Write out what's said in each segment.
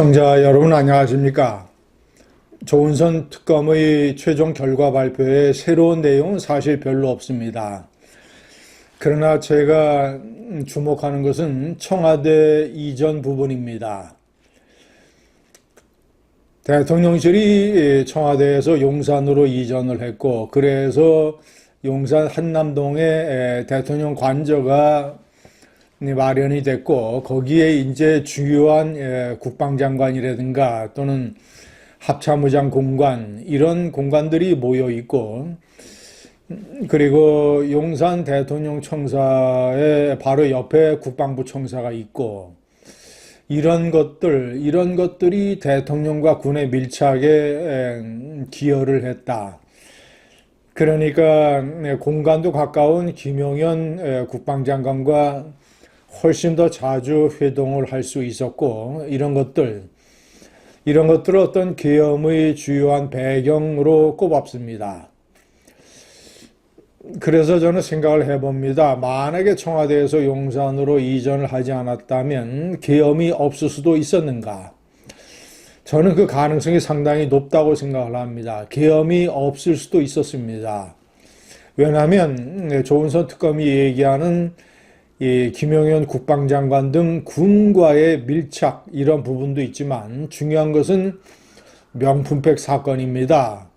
시청자 여러분 안녕하십니까? 조은선 특검의 최종 결과 발표에 새로운 내용은 사실 별로 없습니다. 그러나 제가 주목하는 것은 청와대 이전 부분입니다. 대통령실이 청와대에서 용산으로 이전을 했고, 그래서 용산 한남동에 대통령 관저가 마련이 됐고, 거기에 이제 주요한 국방장관이라든가 또는 합참의장 공관, 이런 공관들이 모여 있고, 그리고 용산 대통령 청사의 바로 옆에 국방부 청사가 있고, 이런 것들이 대통령과 군에 밀착에 기여를 했다. 그러니까 공간도 가까운 김용현 국방장관과 훨씬 더 자주 회동을 할 수 있었고, 이런 것들을 어떤 계엄의 주요한 배경으로 꼽았습니다. 그래서 저는 생각을 해봅니다. 만약에 청와대에서 용산으로 이전을 하지 않았다면 계엄이 없을 수도 있었는가? 저는 그 가능성이 상당히 높다고 생각을 합니다. 계엄이 없을 수도 있었습니다. 왜냐하면 조은선 특검이 얘기하는 이 김용현 국방장관 등 군과의 밀착, 이런 부분도 있지만 중요한 것은 명품백 사건입니다.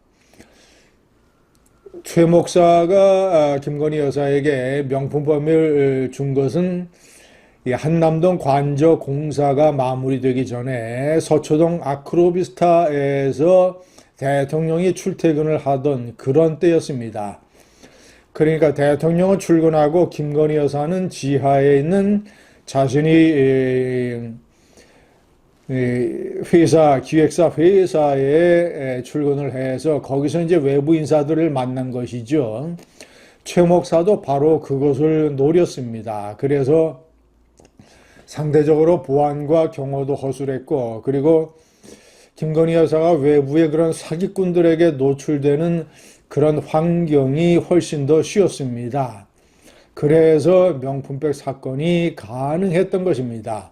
최 목사가 김건희 여사에게 명품범을 준 것은 한남동 관저 공사가 마무리되기 전에 서초동 아크로비스타에서 대통령이 출퇴근을 하던 그런 때였습니다. 그러니까 대통령은 출근하고 김건희 여사는 지하에 있는 자신이 기획사 회사에 출근을 해서 거기서 이제 외부 인사들을 만난 것이죠. 최 목사도 바로 그것을 노렸습니다. 그래서 상대적으로 보안과 경호도 허술했고, 그리고 김건희 여사가 외부의 그런 사기꾼들에게 노출되는 그런 환경이 훨씬 더 쉬웠습니다. 그래서 명품백 사건이 가능했던 것입니다.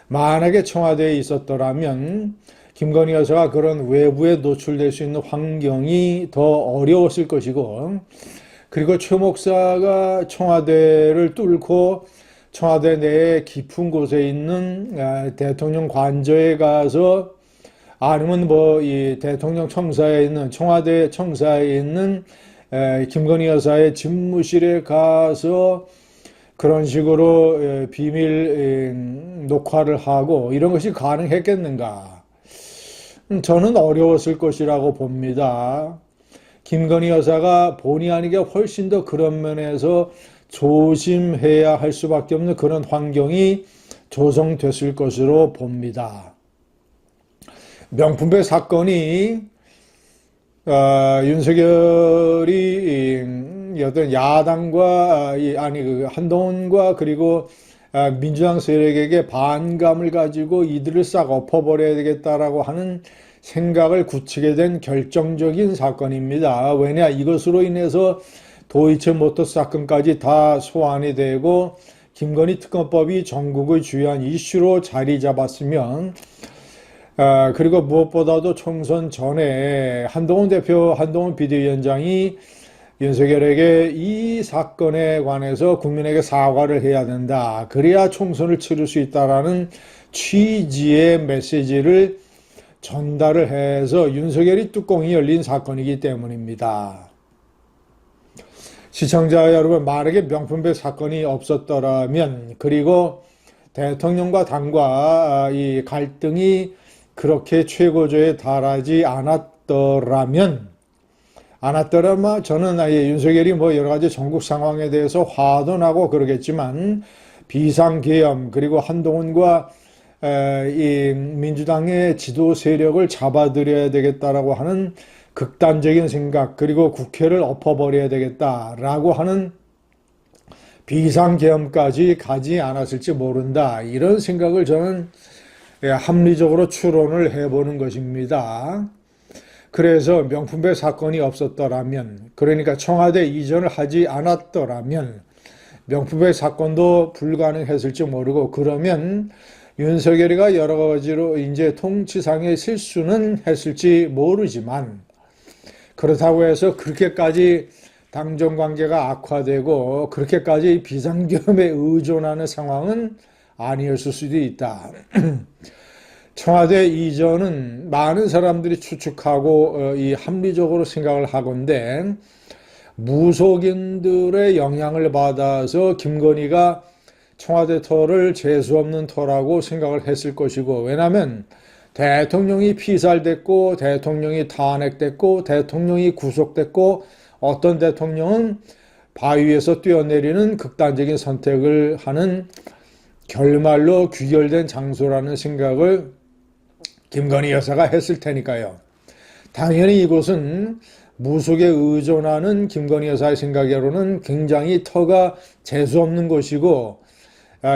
만약에 청와대에 있었더라면 김건희 여사가 그런 외부에 노출될 수 있는 환경이 더 어려웠을 것이고, 그리고 최 목사가 청와대를 뚫고 청와대 내에 깊은 곳에 있는 대통령 관저에 가서, 아니면 이 대통령 청사에 있는, 청와대 청사에 있는 김건희 여사의 집무실에 가서 그런 식으로 비밀 녹화를 하고 이런 것이 가능했겠는가? 저는 어려웠을 것이라고 봅니다. 김건희 여사가 본의 아니게 훨씬 더 그런 면에서 조심해야 할 수밖에 없는 그런 환경이 조성됐을 것으로 봅니다. 명품백 사건이 윤석열이 어떤 야당과 한동훈과 그리고 민주당 세력에게 반감을 가지고 이들을 싹 엎어버려야 되겠다라고 하는 생각을 굳히게 된 결정적인 사건입니다. 왜냐, 이것으로 인해서 도이치모터스 사건까지 다 소환이 되고 김건희 특검법이 전국의 주요한 이슈로 자리 잡았으면, 그리고 무엇보다도 총선 전에 한동훈 비대위원장이 윤석열에게 이 사건에 관해서 국민에게 사과를 해야 된다, 그래야 총선을 치를 수 있다라는 취지의 메시지를 전달을 해서 윤석열이 뚜껑이 열린 사건이기 때문입니다. 시청자 여러분, 만약에 명품백 사건이 없었더라면, 그리고 대통령과 당과 이 갈등이 그렇게 최고조에 달하지 않았더라면 저는 윤석열이 여러 가지 전국 상황에 대해서 화도 나고 그러겠지만, 비상계엄, 그리고 한동훈과 이 민주당의 지도 세력을 잡아들여야 되겠다라고 하는 극단적인 생각, 그리고 국회를 엎어버려야 되겠다라고 하는 비상계엄까지 가지 않았을지 모른다, 이런 생각을 저는 합리적으로 추론을 해보는 것입니다. 그래서 명품백 사건이 없었더라면, 그러니까 청와대 이전을 하지 않았더라면 명품백 사건도 불가능했을지 모르고, 그러면 윤석열이가 여러 가지로 이제 통치상의 실수는 했을지 모르지만 그렇다고 해서 그렇게까지 당정 관계가 악화되고 그렇게까지 비상계엄에 의존하는 상황은 아니었을 수도 있다. 청와대 이전은 많은 사람들이 추측하고 이 합리적으로 생각을 하건대 무속인들의 영향을 받아서 김건희가 청와대 터를 재수없는 터라고 생각을 했을 것이고, 왜냐하면 대통령이 피살됐고 대통령이 탄핵됐고 대통령이 구속됐고 어떤 대통령은 바위에서 뛰어내리는 극단적인 선택을 하는 결말로 귀결된 장소라는 생각을 김건희 여사가 했을 테니까요. 당연히 이곳은 무속에 의존하는 김건희 여사의 생각으로는 굉장히 터가 재수없는 곳이고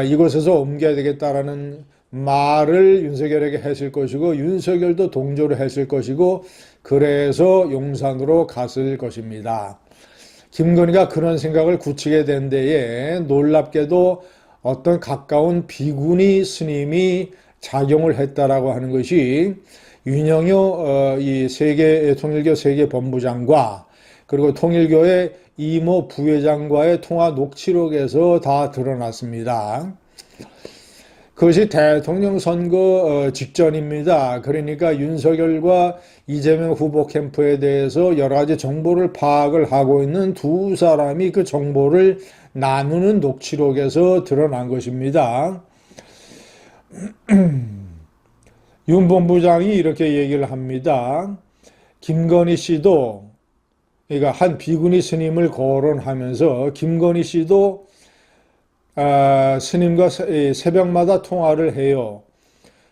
이곳에서 옮겨야 되겠다라는 말을 윤석열에게 했을 것이고 윤석열도 동조를 했을 것이고 그래서 용산으로 갔을 것입니다. 김건희가 그런 생각을 굳히게 된 데에 놀랍게도 어떤 가까운 비구니 스님이 작용을 했다라고 하는 것이 윤영효 이 통일교 세계본부장과 그리고 통일교의 이모 부회장과의 통화 녹취록에서 다 드러났습니다. 그것이 대통령 선거 직전입니다. 그러니까 윤석열과 이재명 후보 캠프에 대해서 여러 가지 정보를 파악을 하고 있는 두 사람이 그 정보를 나누는 녹취록에서 드러난 것입니다. 윤 본부장이 이렇게 얘기를 합니다. 김건희 씨도, 그러니까 한 비구니 스님을 거론하면서 김건희 씨도 스님과 새벽마다 통화를 해요.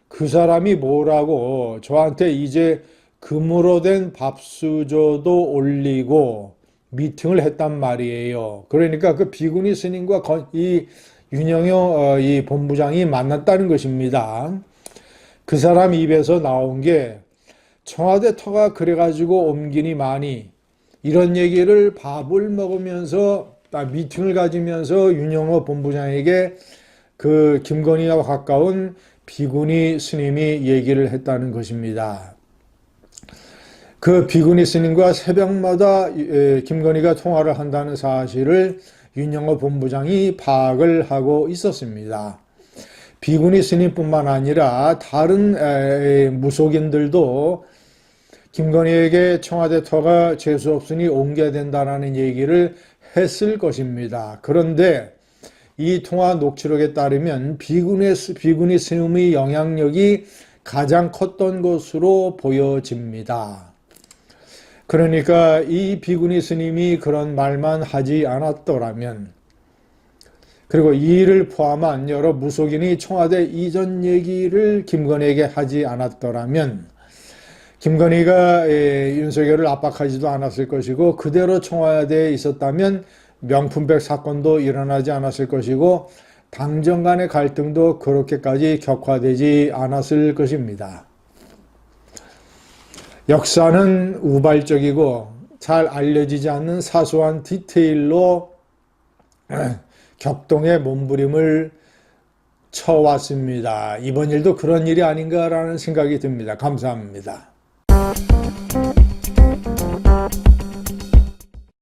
그 사람이 뭐라고 저한테 이제 금으로 된 밥수저도 올리고 미팅을 했단 말이에요. 그러니까 그 비구니 스님과 이 윤영효 이 본부장이 만났다는 것입니다. 그 사람 입에서 나온 게 청와대 터가 그래가지고 옮기니 많이 이런 얘기를 밥을 먹으면서 미팅을 가지면서 윤영호 본부장에게 그 김건희와 가까운 비구니 스님이 얘기를 했다는 것입니다. 그 비구니 스님과 새벽마다 김건희가 통화를 한다는 사실을 윤영호 본부장이 파악을 하고 있었습니다. 비구니 스님뿐만 아니라 다른 무속인들도 김건희에게 청와대 터가 재수없으니 옮겨야 된다는 얘기를 했을 것입니다. 그런데 이 통화 녹취록에 따르면 비구니 스님의 영향력이 가장 컸던 것으로 보여집니다. 그러니까 이 비구니 스님이 그런 말만 하지 않았더라면, 그리고 이 일을 포함한 여러 무속인이 청와대 이전 얘기를 김건희에게 하지 않았더라면 김건희가 윤석열을 압박하지도 않았을 것이고 그대로 청와대에 있었다면 명품백 사건도 일어나지 않았을 것이고 당정 간의 갈등도 그렇게까지 격화되지 않았을 것입니다. 역사는 우발적이고 잘 알려지지 않는 사소한 디테일로 격동의 몸부림을 쳐왔습니다. 이번 일도 그런 일이 아닌가라는 생각이 듭니다. 감사합니다.